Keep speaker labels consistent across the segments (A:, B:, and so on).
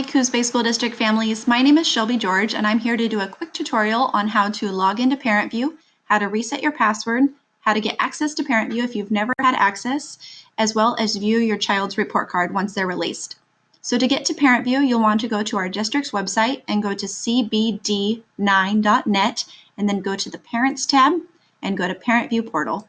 A: Hi, Coos Bay School District families. My name is Shelby George, and I'm here to do a quick tutorial on how to log into ParentVUE, how to reset your password, how to get access to ParentVUE if you've never had access, as well as view your child's report card once they're released. So to get to ParentVUE, you'll want to go to our district's website and go to cbd9.net, and then go to the Parents tab and go to ParentVUE portal.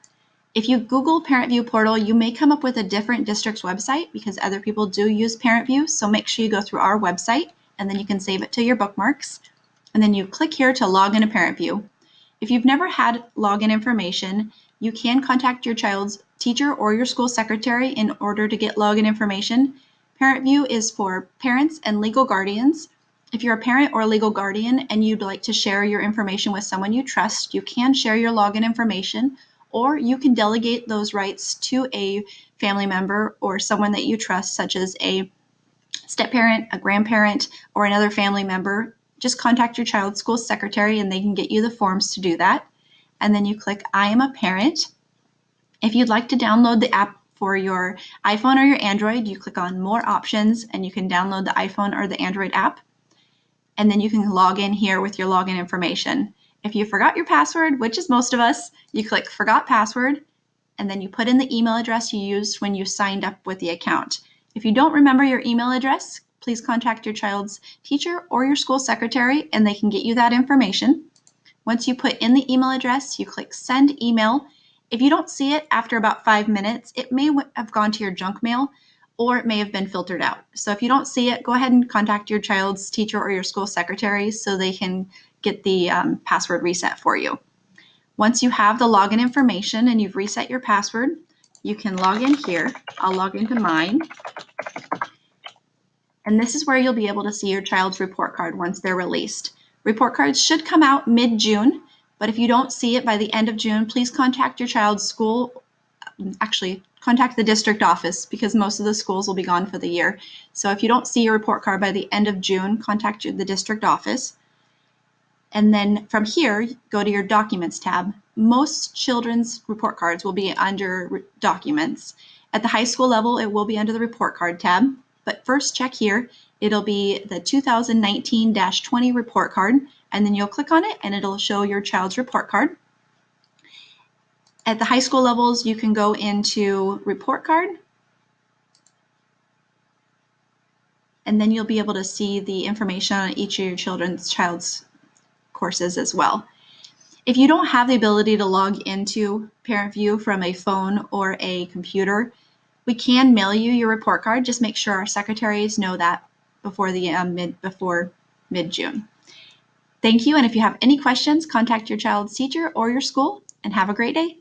A: If you Google ParentVUE portal, you may come up with a different district's website because other people do use ParentVUE. So make sure you go through our website and then you can save it to your bookmarks. And then you click here to log into ParentVUE. If you've never had login information, you can contact your child's teacher or your school secretary in order to get login information. ParentVUE is for parents and legal guardians. If you're a parent or a legal guardian and you'd like to share your information with someone you trust, you can share your login information, or you can delegate those rights to a family member or someone that you trust, such as a step-parent, a grandparent, or another family member. Just contact your child's school secretary and they can get you the forms to do that. And then you click I am a parent. If you'd like to download the app for your iPhone or your Android, you click on more options and you can download the iPhone or the Android app. And then you can log in here with your login information. If you forgot your password, which is most of us, you click Forgot Password, and then you put in the email address you used when you signed up with the account. If you don't remember your email address, please contact your child's teacher or your school secretary, and they can get you that information. Once you put in the email address, you click Send Email. If you don't see it after about 5 minutes, it may have gone to your junk mail, or it may have been filtered out. So if you don't see it, go ahead and contact your child's teacher or your school secretary so they can get the password reset for you. Once you have the login information and you've reset your password, you can log in here. I'll log into mine. And this is where you'll be able to see your child's report card once they're released. Report cards should come out mid-June, but if you don't see it by the end of June, please contact your child's school. Actually, contact the district office because most of the schools will be gone for the year. So if you don't see your report card by the end of June, contact the district office. And then from here, go to your Documents tab. Most children's report cards will be under Documents. At the high school level, it will be under the Report Card tab. But first check here. It'll be the 2019-20 report card, and then you'll click on it and it'll show your child's report card. At the high school levels, you can go into Report Card, and then you'll be able to see the information on each of your child's courses as well. If you don't have the ability to log into ParentVUE from a phone or a computer, we can mail you your report card. Just make sure our secretaries know that before mid-June. Thank you, and if you have any questions, contact your child's teacher or your school, and have a great day.